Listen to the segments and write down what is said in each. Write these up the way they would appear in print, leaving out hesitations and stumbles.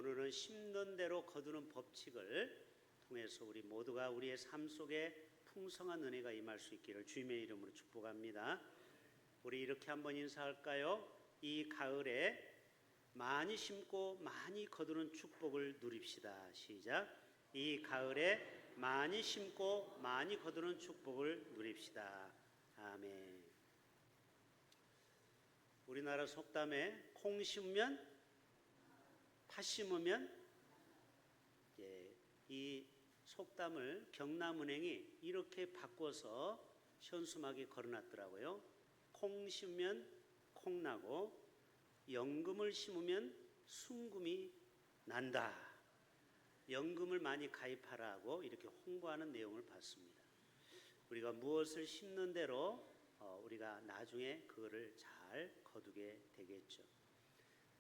오늘은 심는 대로 거두는 법칙을 통해서 우리 모두가 우리의 삶 속에 풍성한 은혜가 임할 수 있기를 주님의 이름으로 축복합니다. 우리 이렇게 한번 인사할까요? 이 가을에 많이 심고 많이 거두는 축복을 누립시다. 시작. 이 가을에 많이 심고 많이 거두는 축복을 누립시다. 아멘. 우리나라 속담에 콩 심으면 팥 심으면, 이 속담을 경남은행이 이렇게 바꿔서 현수막에 걸어놨더라고요. 콩 심으면 콩 나고 연금을 심으면 순금이 난다. 연금을 많이 가입하라고 이렇게 홍보하는 내용을 봤습니다. 우리가 무엇을 심는 대로 우리가 나중에 그거를 잘 거두게 되겠죠.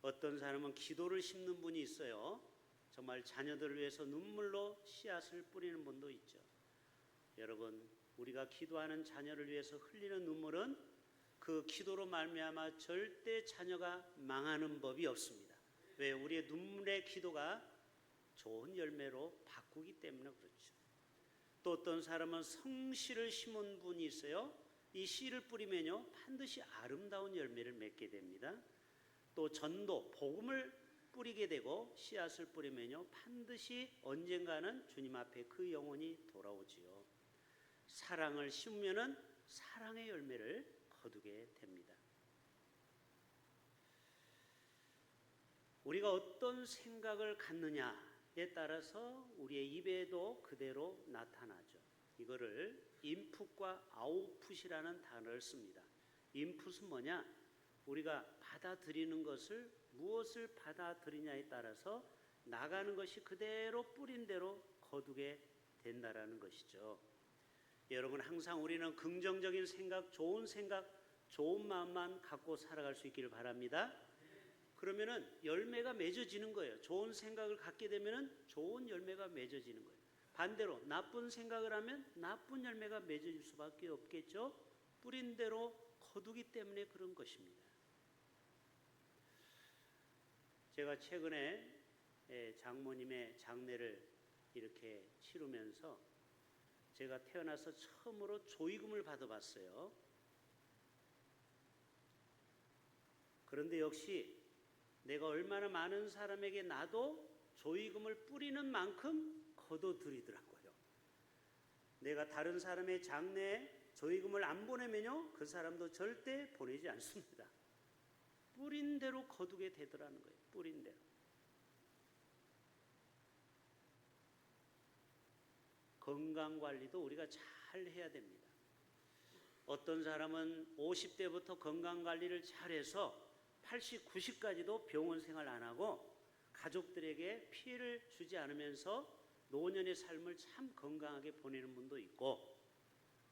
어떤 사람은 기도를 심는 분이 있어요. 정말 자녀들을 위해서 눈물로 씨앗을 뿌리는 분도 있죠. 여러분, 우리가 기도하는 자녀를 위해서 흘리는 눈물은 그 기도로 말미암아 절대 자녀가 망하는 법이 없습니다. 왜? 우리의 눈물의 기도가 좋은 열매로 바꾸기 때문에 그렇죠. 또 어떤 사람은 성씨를 심은 분이 있어요. 이 씨를 뿌리면요 반드시 아름다운 열매를 맺게 됩니다. 또 전도, 복음을 뿌리게 되고 씨앗을 뿌리면요 반드시 언젠가는 주님 앞에 그 영혼이 돌아오지요. 사랑을 심으면은 사랑의 열매를 거두게 됩니다. 우리가 어떤 생각을 갖느냐에 따라서 우리의 입에도 그대로 나타나죠. 이거를 인풋과 아웃풋이라는 단어를 씁니다. 인풋은 뭐냐? 우리가 받아들이는 것을 무엇을 받아들이냐에 따라서 나가는 것이 그대로 뿌린 대로 거두게 된다라는 것이죠. 여러분, 항상 우리는 긍정적인 생각, 좋은 마음만 갖고 살아갈 수 있기를 바랍니다. 그러면은 열매가 맺어지는 거예요. 좋은 생각을 갖게 되면은 좋은 열매가 맺어지는 거예요. 반대로 나쁜 생각을 하면 나쁜 열매가 맺어질 수밖에 없겠죠. 뿌린 대로 거두기 때문에 그런 것입니다. 제가 최근에 장모님의 장례를 이렇게 치르면서 제가 태어나서 처음으로 조의금을 받아봤어요. 그런데 역시 내가 얼마나 많은 사람에게 나도 조의금을 뿌리는 만큼 거둬들이더라고요. 내가 다른 사람의 장례에 조의금을 안 보내면요 그 사람도 절대 보내지 않습니다. 뿌린 대로 거두게 되더라는 거예요. 뿌린 대로. 건강관리도 우리가 잘 해야 됩니다. 어떤 사람은 50대부터 건강관리를 잘해서 80, 90까지도 병원 생활 안 하고 가족들에게 피해를 주지 않으면서 노년의 삶을 참 건강하게 보내는 분도 있고,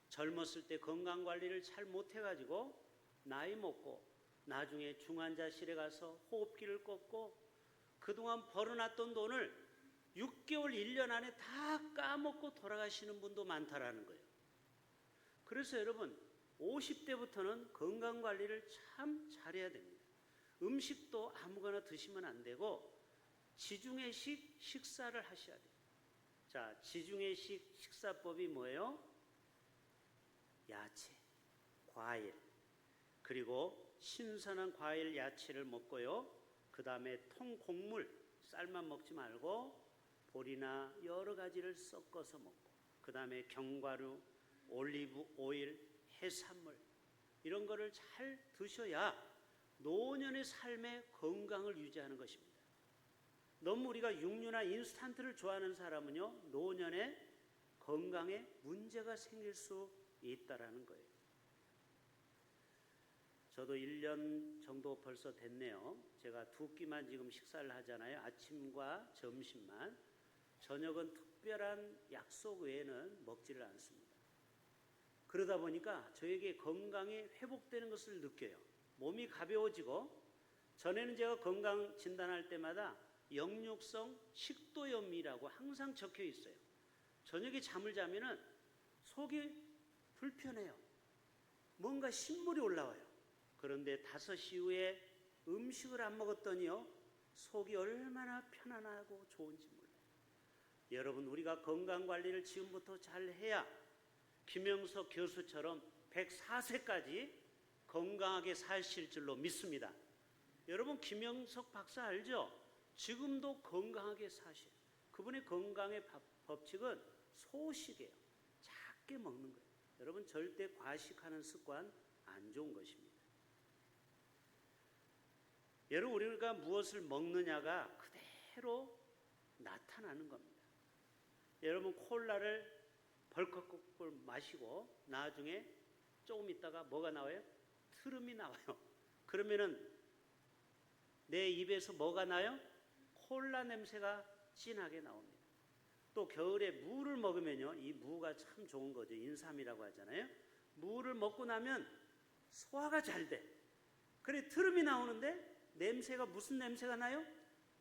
젊었을 때 건강관리를 잘 못해가지고 나이 먹고 나중에 중환자실에 가서 호흡기를 꽂고 그동안 벌어놨던 돈을 6개월, 1년 안에 다 까먹고 돌아가시는 분도 많다라는 거예요. 그래서 여러분, 50대부터는 건강관리를 참 잘해야 됩니다. 음식도 아무거나 드시면 안 되고 지중해식 식사를 하셔야 돼요. 자, 지중해식 식사법이 뭐예요? 야채, 과일, 그리고 신선한 과일, 야채를 먹고요. 그 다음에 통곡물, 쌀만 먹지 말고 보리나 여러 가지를 섞어서 먹고, 그 다음에 견과류, 올리브 오일, 해산물 이런 거를 잘 드셔야 노년의 삶의 건강을 유지하는 것입니다. 너무 우리가 육류나 인스턴트를 좋아하는 사람은요 노년에 건강에 문제가 생길 수 있다라는 거예요. 저도 1년 정도 벌써 됐네요. 제가 2끼만 지금 식사를 하잖아요. 아침과 점심만. 저녁은 특별한 약속 외에는 먹지를 않습니다. 그러다 보니까 저에게 건강이 회복되는 것을 느껴요. 몸이 가벼워지고, 전에는 제가 건강 진단할 때마다 역류성 식도염이라고 항상 적혀 있어요. 저녁에 잠을 자면은 속이 불편해요. 뭔가 신물이 올라와요. 그런데 5시 이후에 음식을 안 먹었더니요 속이 얼마나 편안하고 좋은지 몰라요. 여러분, 우리가 건강관리를 지금부터 잘 해야 김영석 교수처럼 104세까지 건강하게 사실 줄로 믿습니다. 여러분, 김영석 박사 알죠? 지금도 건강하게 사셔요. 그분의 건강의 법칙은 소식이에요. 작게 먹는 거예요. 여러분, 절대 과식하는 습관 안 좋은 것입니다. 여러분, 우리가 무엇을 먹느냐가 그대로 나타나는 겁니다. 여러분, 콜라를 벌컥벌컥 마시고 나중에 조금 있다가 뭐가 나와요? 트름이 나와요. 그러면은 내 입에서 뭐가 나요? 콜라 냄새가 진하게 나옵니다. 또 겨울에 무를 먹으면요, 이 무가 참 좋은 거죠. 인삼이라고 하잖아요. 무를 먹고 나면 소화가 잘 돼. 그래, 트름이 나오는데 냄새가 무슨 냄새가 나요?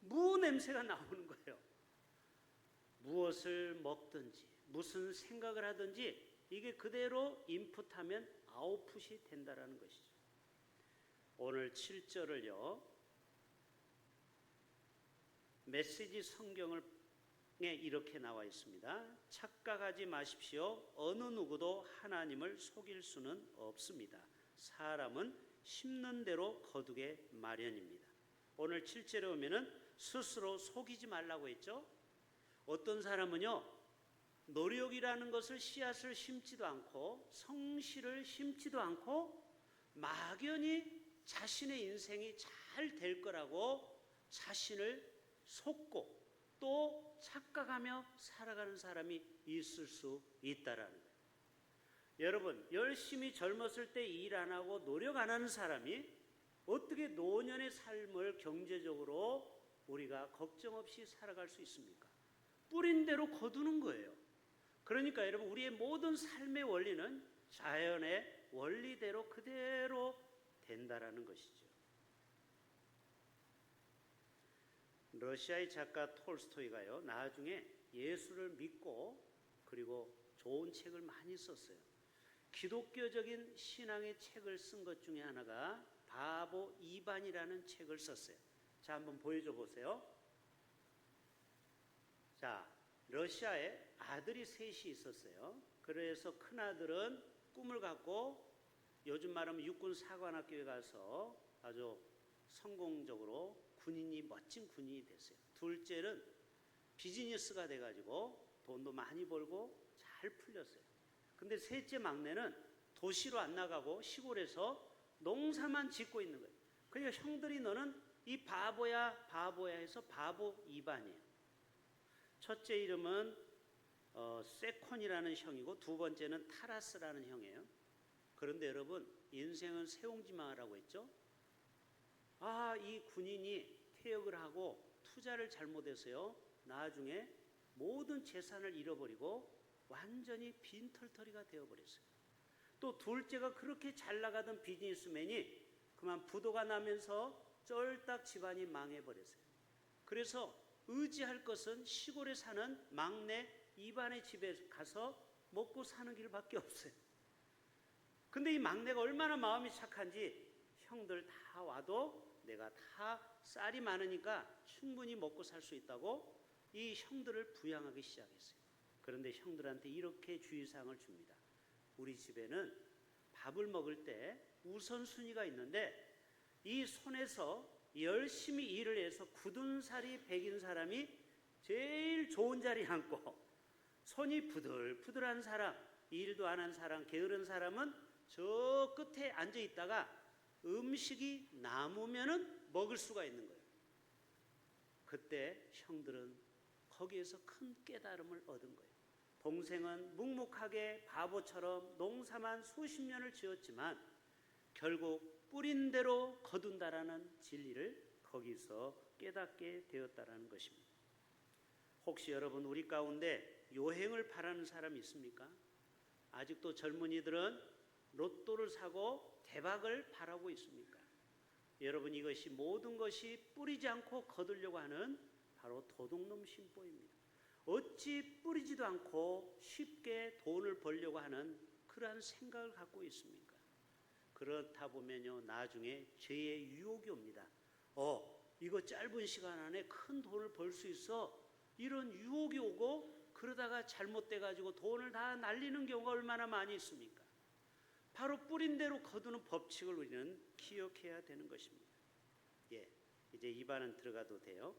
무 냄새가 나오는 거예요. 무엇을 먹든지 무슨 생각을 하든지 이게 그대로 인풋하면 아웃풋이 된다라는 것이죠. 오늘 7절을요, 메시지 성경에 이렇게 나와 있습니다. 착각하지 마십시오. 어느 누구도 하나님을 속일 수는 없습니다. 사람은 심는 대로 거두게 마련입니다. 오늘 7절에 오면은 스스로 속이지 말라고 했죠. 어떤 사람은요, 노력이라는 것을 씨앗을 심지도 않고 성실을 심지도 않고 막연히 자신의 인생이 잘 될 거라고 자신을 속고 또 착각하며 살아가는 사람이 있을 수 있다라는 거예요. 여러분, 열심히 젊었을 때 일 안 하고 노력 안 하는 사람이 어떻게 노년의 삶을 경제적으로 우리가 걱정 없이 살아갈 수 있습니까? 뿌린 대로 거두는 거예요. 그러니까 여러분, 우리의 모든 삶의 원리는 자연의 원리대로 그대로 된다라는 것이죠. 러시아의 작가 톨스토이가요, 나중에 예수를 믿고 그리고 좋은 책을 많이 썼어요. 기독교적인 신앙의 책을 쓴 것 중에 하나가 바보 이반이라는 책을 썼어요. 자, 한번 보여줘 보세요. 자, 러시아에 아들이 셋이 있었어요. 그래서 큰아들은 꿈을 갖고 요즘 말하면 육군사관학교에 가서 아주 성공적으로 멋진 군인이 됐어요. 둘째는 비즈니스가 돼가지고 돈도 많이 벌고 잘 풀렸어요. 근데 셋째 막내는 도시로 안 나가고 시골에서 농사만 짓고 있는 거예요. 그러니까 형들이 너는 이 바보야 해서 바보 이반이에요. 첫째 이름은 세콘이라는 형이고 두 번째는 타라스라는 형이에요. 그런데 여러분, 인생은 세옹지마라고 했죠. 이 군인이 퇴역을 하고 투자를 잘못해서요, 나중에 모든 재산을 잃어버리고 완전히 빈털터리가 되어버렸어요. 또 둘째가 그렇게 잘 나가던 비즈니스맨이 그만 부도가 나면서 쫄딱 집안이 망해버렸어요. 그래서 의지할 것은 시골에 사는 막내 이반의 집에 가서 먹고 사는 길밖에 없어요. 근데 이 막내가 얼마나 마음이 착한지 형들 다 와도 내가 다 쌀이 많으니까 충분히 먹고 살 수 있다고 이 형들을 부양하기 시작했어요. 그런데 형들한테 이렇게 주의사항을 줍니다. 우리 집에는 밥을 먹을 때 우선순위가 있는데 이 손에서 열심히 일을 해서 굳은 살이 배긴 사람이 제일 좋은 자리에 앉고 손이 부들부들한 사람, 일도 안 한 사람, 게으른 사람은 저 끝에 앉아 있다가 음식이 남으면은 먹을 수가 있는 거예요. 그때 형들은 거기에서 큰 깨달음을 얻은 거예요. 동생은 묵묵하게 바보처럼 농사만 수십 년을 지었지만 결국 뿌린 대로 거둔다라는 진리를 거기서 깨닫게 되었다라는 것입니다. 혹시 여러분, 우리 가운데 요행을 바라는 사람이 있습니까? 아직도 젊은이들은 로또를 사고 대박을 바라고 있습니까? 여러분, 이것이 모든 것이 뿌리지 않고 거두려고 하는 바로 도둑놈 심보입니다. 어찌 뿌리지도 않고 쉽게 돈을 벌려고 하는 그러한 생각을 갖고 있습니까? 그렇다 보면요, 나중에 죄의 유혹이 옵니다. 이거 짧은 시간 안에 큰 돈을 벌 수 있어. 이런 유혹이 오고 그러다가 잘못돼가지고 돈을 다 날리는 경우가 얼마나 많이 있습니까? 바로 뿌린 대로 거두는 법칙을 우리는 기억해야 되는 것입니다. 예, 이제 입안은 들어가도 돼요.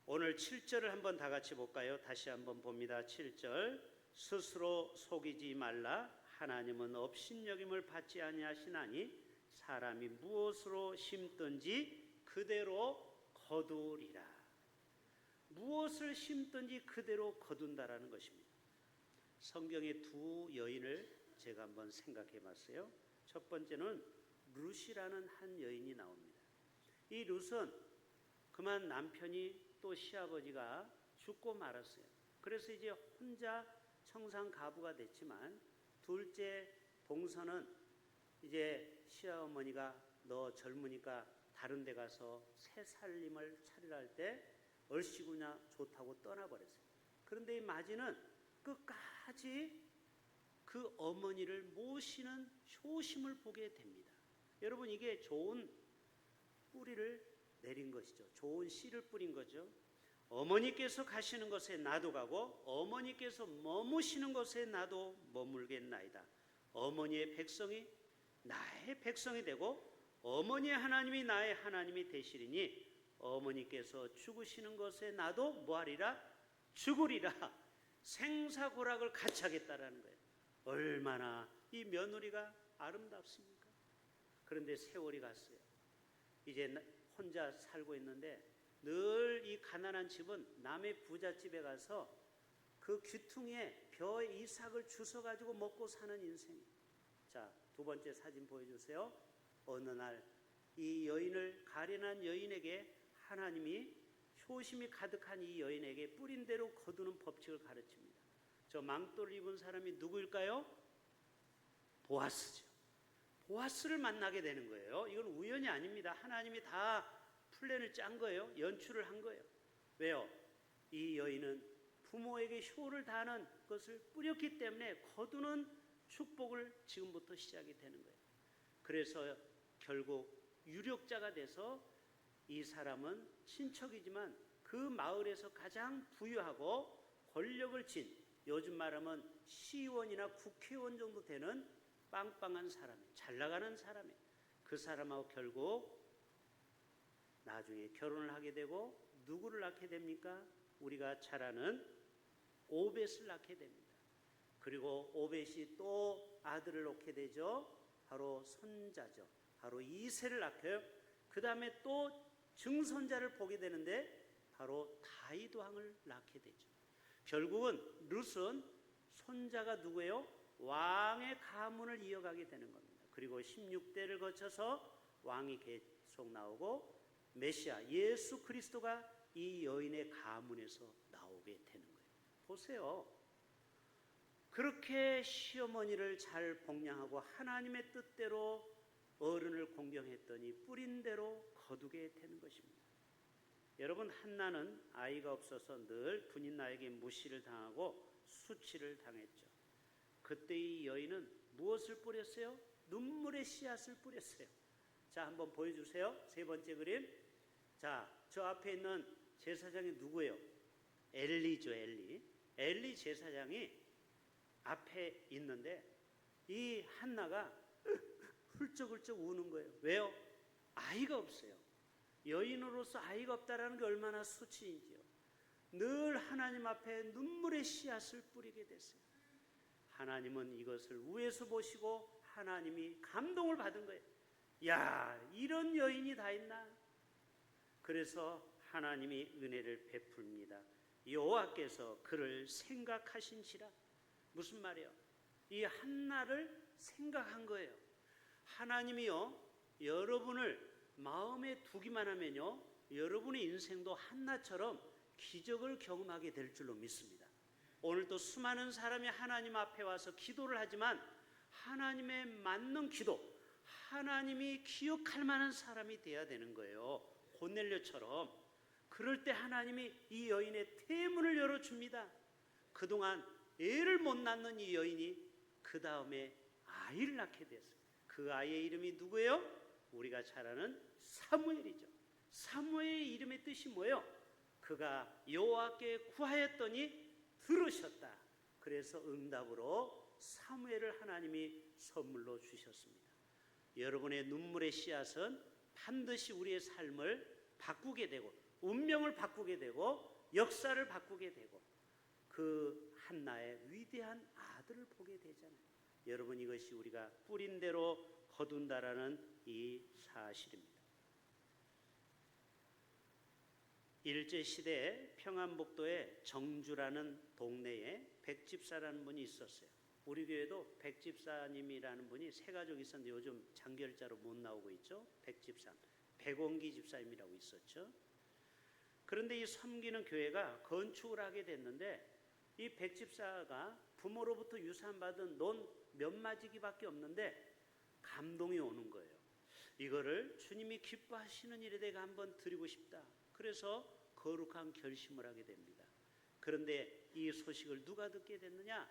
오늘 7절을 한번 다 같이 볼까요? 다시 한번 봅니다. 7절. 스스로 속이지 말라. 하나님은 업신여김을 받지 아니하시나니 사람이 무엇으로 심든지 그대로 거두리라. 무엇을 심든지 그대로 거둔다라는 것입니다. 성경의 두 여인을 제가 한번 생각해 봤어요. 첫 번째는 룻이라는 한 여인이 나옵니다. 이 룻은 그만 남편이 또 시아버지가 죽고 말았어요. 그래서 이제 혼자 청산가부가 됐지만 둘째 동서는 이제 시어머니가 너 젊으니까 다른 데 가서 새 살림을 차리라 할 때 얼씨구나 좋다고 떠나버렸어요. 그런데 이 마지는 끝까지 그 어머니를 모시는 효심을 보게 됩니다. 여러분, 이게 좋은 뿌리를 내린 것이죠. 좋은 씨를 뿌린 거죠. 어머니께서 가시는 곳에 나도 가고 어머니께서 머무시는 곳에 나도 머물겠나이다. 어머니의 백성이 나의 백성이 되고 어머니의 하나님이 나의 하나님이 되시리니 어머니께서 죽으시는 것에 나도 뭐하리라? 죽으리라. 생사고락을 같이 하겠다라는 거예요. 얼마나 이 며느리가 아름답습니까? 그런데 세월이 갔어요. 이제 혼자 살고 있는데 늘 이 가난한 집은 남의 부잣집에 가서 그 귀퉁이에 벼의 이삭을 주워가지고 먹고 사는 인생이에요. 자, 두 번째 사진 보여주세요. 어느 날 이 여인을 가련한 여인에게 하나님이 효심이 가득한 이 여인에게 뿌린 대로 거두는 법칙을 가르칩니다. 저 망토를 입은 사람이 누구일까요? 보아스죠. 보아스를 만나게 되는 거예요. 이건 우연이 아닙니다. 하나님이 다 플랜을 짠 거예요. 연출을 한 거예요. 왜요? 이 여인은 부모에게 효를 다하는 것을 뿌렸기 때문에 거두는 축복을 지금부터 시작이 되는 거예요. 그래서 결국 유력자가 돼서 이 사람은 친척이지만 그 마을에서 가장 부유하고 권력을 진, 요즘 말하면 시의원이나 국회의원 정도 되는 빵빵한 사람이에요. 잘 나가는 사람이에요. 그 사람하고 결국 나중에 결혼을 하게 되고 누구를 낳게 됩니까? 우리가 잘 아는 오벳을 낳게 됩니다. 그리고 오벳이 또 아들을 낳게 되죠. 바로 손자죠. 바로 이새를 낳고요. 그 다음에 또 증손자를 보게 되는데 바로 다윗 왕을 낳게 되죠. 결국은 룻은 손자가 누구예요? 왕의 가문을 이어가게 되는 겁니다. 그리고 16대를 거쳐서 왕이 계속 나오고 메시아 예수 그리스도가 이 여인의 가문에서 나오게 되는 거예요. 보세요. 그렇게 시어머니를 잘 복양하고 하나님의 뜻대로 어른을 공경했더니 뿌린 대로 거두게 되는 것입니다. 여러분, 한나는 아이가 없어서 늘 분인나에게 무시를 당하고 수치를 당했죠. 그때 이 여인은 무엇을 뿌렸어요? 눈물의 씨앗을 뿌렸어요. 자, 한번 보여주세요. 세 번째 그림. 자, 저 앞에 있는 제사장이 누구예요? 엘리죠, 엘리. 엘리 제사장이 앞에 있는데 이 한나가 훌쩍훌쩍 우는 거예요. 왜요? 아이가 없어요. 여인으로서 아이가 없다라는 게 얼마나 수치인지요. 늘 하나님 앞에 눈물의 씨앗을 뿌리게 됐어요. 하나님은 이것을 위에서 보시고 하나님이 감동을 받은 거예요. 야, 이런 여인이 다 있나? 그래서 하나님이 은혜를 베풉니다. 여호와께서 그를 생각하신지라. 무슨 말이에요? 이 한나를 생각한 거예요. 하나님이요, 여러분을 마음에 두기만 하면요, 여러분의 인생도 한나처럼 기적을 경험하게 될 줄로 믿습니다. 오늘도 수많은 사람이 하나님 앞에 와서 기도를 하지만 하나님의 맞는 기도, 하나님이 기억할 만한 사람이 돼야 되는 거예요. 고넬료처럼. 그럴 때 하나님이 이 여인의 태문을 열어줍니다. 그동안 애를 못 낳는 이 여인이 그 다음에 아이를 낳게 됐어요. 그 아이의 이름이 누구예요? 우리가 잘 아는 사무엘이죠. 사무엘의 이름의 뜻이 뭐예요? 그가 여호와께 구하였더니 들으셨다. 그래서 응답으로 사무엘을 하나님이 선물로 주셨습니다. 여러분의 눈물의 씨앗은 반드시 우리의 삶을 바꾸게 되고 운명을 바꾸게 되고 역사를 바꾸게 되고 그 한나의 위대한 아들을 보게 되잖아요. 여러분, 이것이 우리가 뿌린 대로 거둔다라는 이 사실입니다. 일제시대에 평안북도에 정주라는 동네에 백집사라는 분이 있었어요. 우리 교회도 백집사님이라는 분이 세 가족 있었는데 요즘 장결자로 못 나오고 있죠. 백집사, 백원기 집사님이라고 있었죠. 그런데 이 섬기는 교회가 건축을 하게 됐는데 이 백집사가 부모로부터 유산받은 논 몇 마지기밖에 없는데 감동이 오는 거예요. 이거를 주님이 기뻐하시는 일에 내가 한번 드리고 싶다. 그래서 거룩한 결심을 하게 됩니다. 그런데 이 소식을 누가 듣게 됐느냐?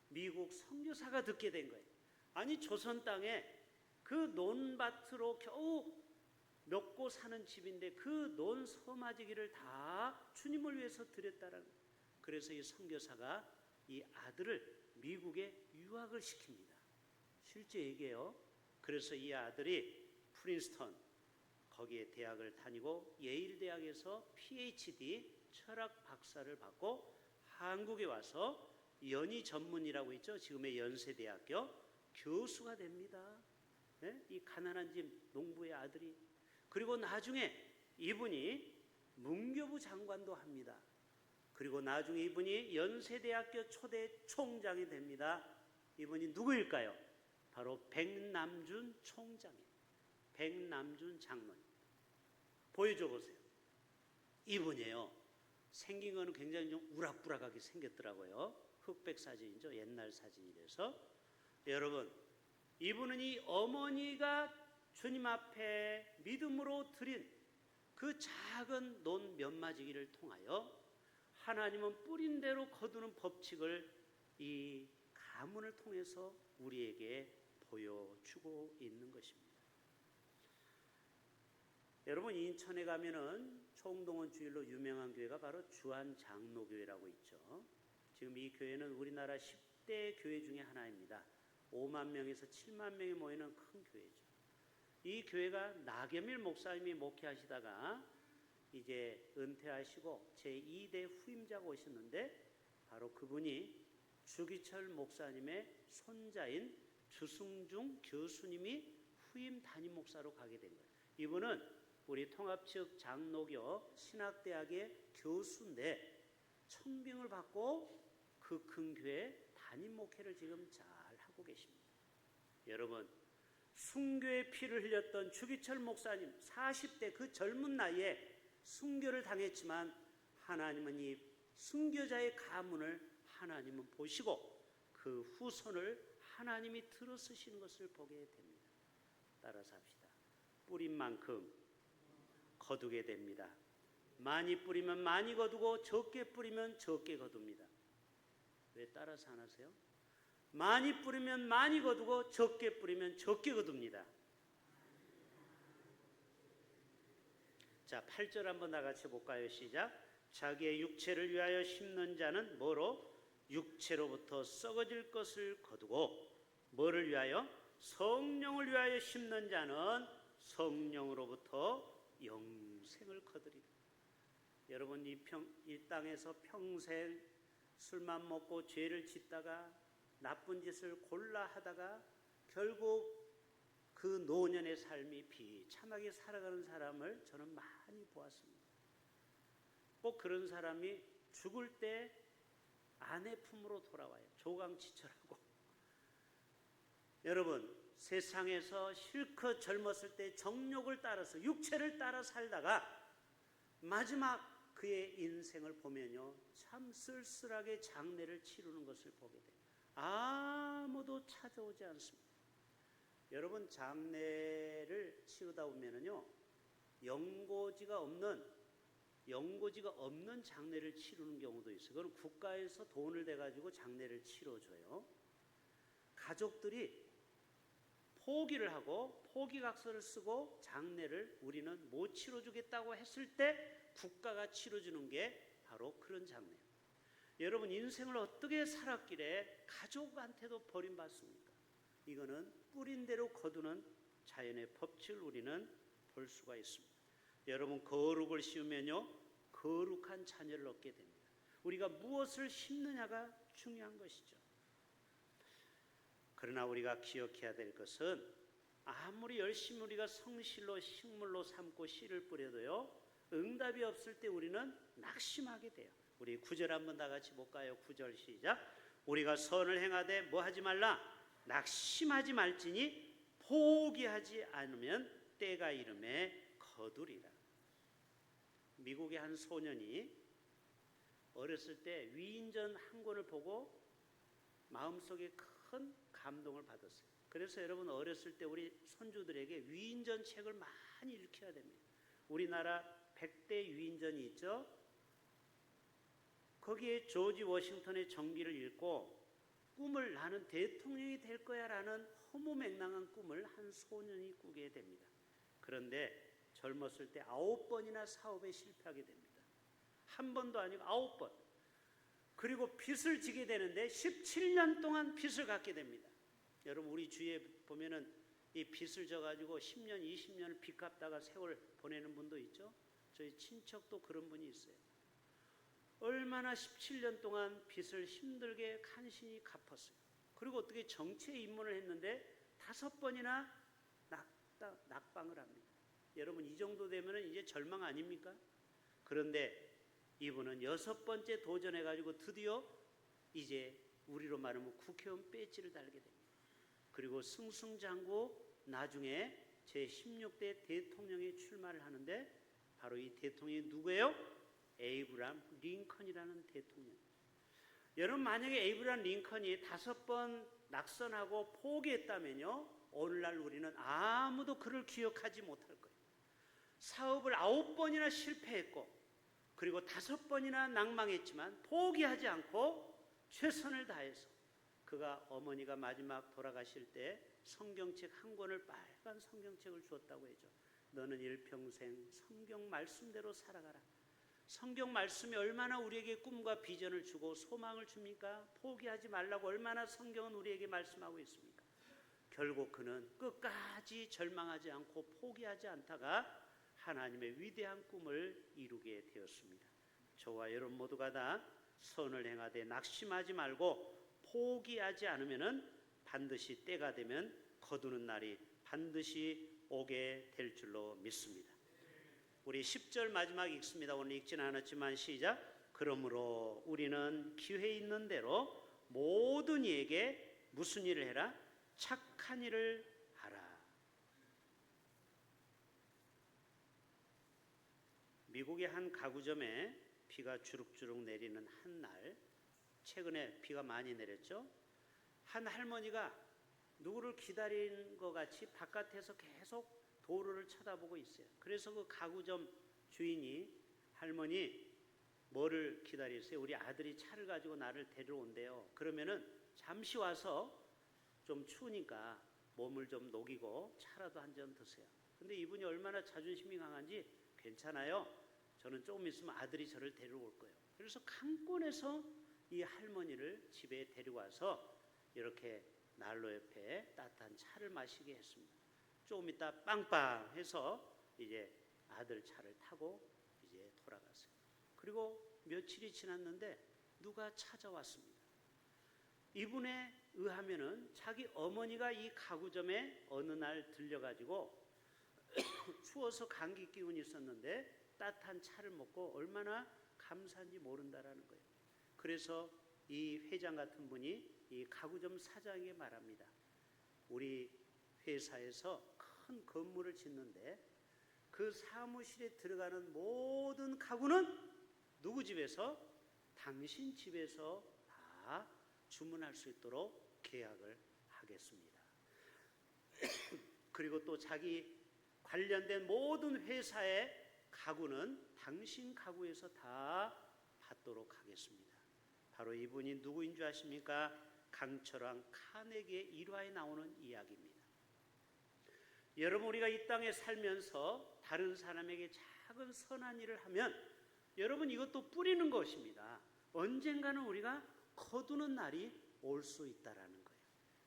미국 선교사가 듣게 된 거예요. 아니, 조선 땅에 그 논밭으로 겨우 먹고 사는 집인데 그 논 서마지기를 다 주님을 위해서 드렸다라는 거예요. 그래서 이 선교사가 이 아들을 미국에 유학을 시킵니다. 실제 얘기예요. 그래서 이 아들이 프린스턴 거기에 대학을 다니고 예일 대학에서 PhD 철학 박사를 받고 한국에 와서 연희 전문이라고 있죠. 지금의 연세대학교 교수가 됩니다. 네? 이 가난한 집 농부의 아들이. 그리고 나중에 이분이 문교부 장관도 합니다. 그리고 나중에 이분이 연세대학교 초대 총장이 됩니다. 이분이 누구일까요? 바로 백남준 총장이에요. 백남준 장로님. 보여줘 보세요. 이분이에요. 생긴 거는 굉장히 좀 우락부락하게 생겼더라고요. 흑백 사진이죠. 옛날 사진이라서. 여러분, 이분은 이 어머니가 주님 앞에 믿음으로 드린 그 작은 논 몇마지기를 통하여 하나님은 뿌린 대로 거두는 법칙을 이 가문을 통해서 우리에게 보여주고 있는 것입니다. 여러분, 인천에 가면은 총동원 주일로 유명한 교회가 바로 주한장로교회라고 있죠. 지금 이 교회는 우리나라 10대 교회 중에 하나입니다. 5만 명에서 7만 명이 모이는 큰 교회죠. 이 교회가 나겸일 목사님이 목회하시다가 이제 은퇴하시고 제2대 후임자가 오셨는데 바로 그분이 주기철 목사님의 손자인 주승중 교수님이 후임 담임 목사로 가게 된 거예요. 이분은 우리 통합측 장로교 신학대학의 교수인데 청빙을 받고 그 큰 교회 담임 목회를 지금 잘 하고 계십니다. 여러분, 순교의 피를 흘렸던 주기철 목사님 40대 그 젊은 나이에 순교를 당했지만 하나님은 이 순교자의 가문을 하나님은 보시고 그 후손을 하나님이 들어쓰시는 것을 보게 됩니다. 따라서 합시다. 뿌린 만큼 거두게 됩니다. 많이 뿌리면 많이 거두고 적게 뿌리면 적게 거둡니다. 왜 따라서 안 하세요? 많이 뿌리면 많이 거두고 적게 뿌리면 적게 거둡니다. 자, 8절 한번 나같이 볼까요? 시작. 자기의 육체를 위하여 심는 자는 뭐로? 육체로부터 썩어질 것을 거두고 뭐를 위하여? 성령을 위하여 심는 자는 성령으로부터 영생을 거두리라. 여러분, 이 땅에서 평생 술만 먹고 죄를 짓다가 나쁜 짓을 골라 하다가 결국 그 노년의 삶이 비참하게 살아가는 사람을 저는 많이 보았습니다. 꼭 그런 사람이 죽을 때 아내 품으로 돌아와요. 조강지철하고. 여러분, 세상에서 실컷 젊었을 때 정욕을 따라서 육체를 따라 살다가 마지막 그의 인생을 보면요, 참 쓸쓸하게 장례를 치르는 것을 보게 돼요. 아무도 찾아오지 않습니다. 여러분, 장례를 치르다 보면은요, 연고지가 없는 장례를 치르는 경우도 있어요. 그건 국가에서 돈을 대 가지고 장례를 치러줘요. 가족들이 포기를 하고 포기각서를 쓰고 장례를 우리는 못 치러주겠다고 했을 때 국가가 치러주는 게 바로 그런 장례예요. 여러분, 인생을 어떻게 살았길래 가족한테도 버림받습니까? 이거는 뿌린 대로 거두는 자연의 법칙을 우리는 볼 수가 있습니다. 여러분, 거룩을 씌우면요 거룩한 자녀를 얻게 됩니다. 우리가 무엇을 심느냐가 중요한 것이죠. 그러나 우리가 기억해야 될 것은 아무리 열심히 우리가 성실로 식물로 삼고 씨를 뿌려도요 응답이 없을 때 우리는 낙심하게 돼요. 우리 9절 한번 다 같이 볼까요? 9절 시작. 우리가 선을 행하되 뭐 하지 말라? 낙심하지 말지니 포기하지 않으면 때가 이름에 거두리라. 미국의 한 소년이 어렸을 때 위인전 한 권을 보고 마음속에 큰 감동을 받았어요. 그래서 여러분, 어렸을 때 우리 손주들에게 위인전 책을 많이 읽혀야 됩니다. 우리나라 100대 위인전이 있죠. 거기에 조지 워싱턴의 정기를 읽고 꿈을 나는 대통령이 될 거야 라는 허무맹랑한 꿈을 한 소년이 꾸게 됩니다. 그런데 젊었을 때 9번이나 사업에 실패하게 됩니다. 한 번도 아니고 9번. 그리고 빚을 지게 되는데 17년 동안 빚을 갚게 됩니다. 여러분, 우리 주위에 보면은 이 빚을 져가지고 10년, 20년을 빚 갚다가 세월 보내는 분도 있죠. 저희 친척도 그런 분이 있어요. 얼마나 17년 동안 빚을 힘들게 간신히 갚았어요. 그리고 어떻게 정치에 입문을 했는데 5번이나 낙방을 합니다. 여러분, 이 정도 되면 이제 절망 아닙니까? 그런데 이분은 6번째 도전해가지고 드디어 이제 우리로 말하면 국회의원 배지를 달게 됩니다. 그리고 승승장구 나중에 제16대 대통령에 출마를 하는데 바로 이 대통령이 누구예요? 에이브람 링컨이라는 대통령. 여러분, 만약에 에이브람 링컨이 5번 낙선하고 포기했다면요 오늘날 우리는 아무도 그를 기억하지 못할 거예요. 사업을 9번이나 실패했고 그리고 5번이나 낭망했지만 포기하지 않고 최선을 다해서 그가 어머니가 마지막 돌아가실 때 성경책 한 권을 빨간 성경책을 주었다고 해죠. 너는 일평생 성경 말씀대로 살아가라. 성경 말씀이 얼마나 우리에게 꿈과 비전을 주고 소망을 줍니까? 포기하지 말라고 얼마나 성경은 우리에게 말씀하고 있습니까? 결국 그는 끝까지 절망하지 않고 포기하지 않다가 하나님의 위대한 꿈을 이루게 되었습니다. 저와 여러분 모두가 다 선을 행하되 낙심하지 말고 포기하지 않으면 반드시 때가 되면 거두는 날이 반드시 오게 될 줄로 믿습니다. 우리 10절 마지막 읽습니다. 오늘 읽지는 않았지만 시작. 그러므로 우리는 기회 있는 대로 모든 이에게 무슨 일을 해라? 착한 일을 하라. 미국의 한 가구점에 비가 주룩주룩 내리는 한 날, 최근에 비가 많이 내렸죠. 한 할머니가 누구를 기다린 것 같이 바깥에서 계속 도로를 쳐다보고 있어요. 그래서 그 가구점 주인이 할머니 뭐를 기다리세요? 우리 아들이 차를 가지고 나를 데려온대요. 그러면은 잠시 와서 좀 추우니까 몸을 좀 녹이고 차라도 한 잔 드세요. 근데 이분이 얼마나 자존심이 강한지 괜찮아요. 저는 조금 있으면 아들이 저를 데려올 거예요. 그래서 강권해서 이 할머니를 집에 데리고 와서 이렇게 난로 옆에 따뜻한 차를 마시게 했습니다. 조금 있다 빵빵 해서 이제 아들 차를 타고 이제 돌아갔어요. 그리고 며칠이 지났는데 누가 찾아왔습니다. 이분에 의하면은 자기 어머니가 이 가구점에 어느 날 들려가지고 추워서 감기 기운이 있었는데 따뜻한 차를 먹고 얼마나 감사한지 모른다라는 거예요. 그래서 이 회장 같은 분이 이 가구점 사장에게 말합니다. 우리 회사에서 큰 건물을 짓는데 그 사무실에 들어가는 모든 가구는 누구 집에서? 당신 집에서 다 주문할 수 있도록 계약을 하겠습니다. 그리고 또 자기 관련된 모든 회사의 가구는 당신 가구에서 다 받도록 하겠습니다. 바로 이분이 누구인 줄 아십니까? 강철왕 카네기의 일화에 나오는 이야기입니다. 여러분, 우리가 이 땅에 살면서 다른 사람에게 작은 선한 일을 하면 여러분, 이것도 뿌리는 것입니다. 언젠가는 우리가 거두는 날이 올 수 있다라는 거예요.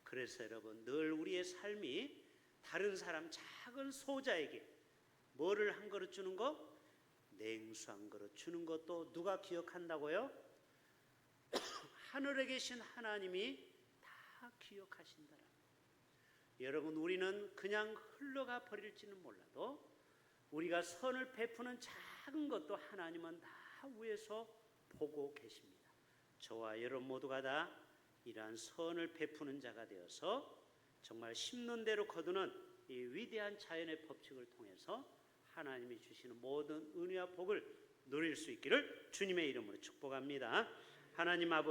그래서 여러분, 늘 우리의 삶이 다른 사람 작은 소자에게 뭐를 한 그릇 주는 거? 냉수 한 그릇 주는 것도 누가 기억한다고요? 하늘에 계신 하나님이 다 기억하신다라는 거예요. 여러분, 우리는 그냥 흘러가 버릴지는 몰라도 우리가 선을 베푸는 작은 것도 하나님은 다 위에서 보고 계십니다. 저와 여러분 모두가 다 이러한 선을 베푸는 자가 되어서 정말 심는 대로 거두는 이 위대한 자연의 법칙을 통해서 하나님이 주시는 모든 은혜와 복을 누릴 수 있기를 주님의 이름으로 축복합니다. 하나님 아버지,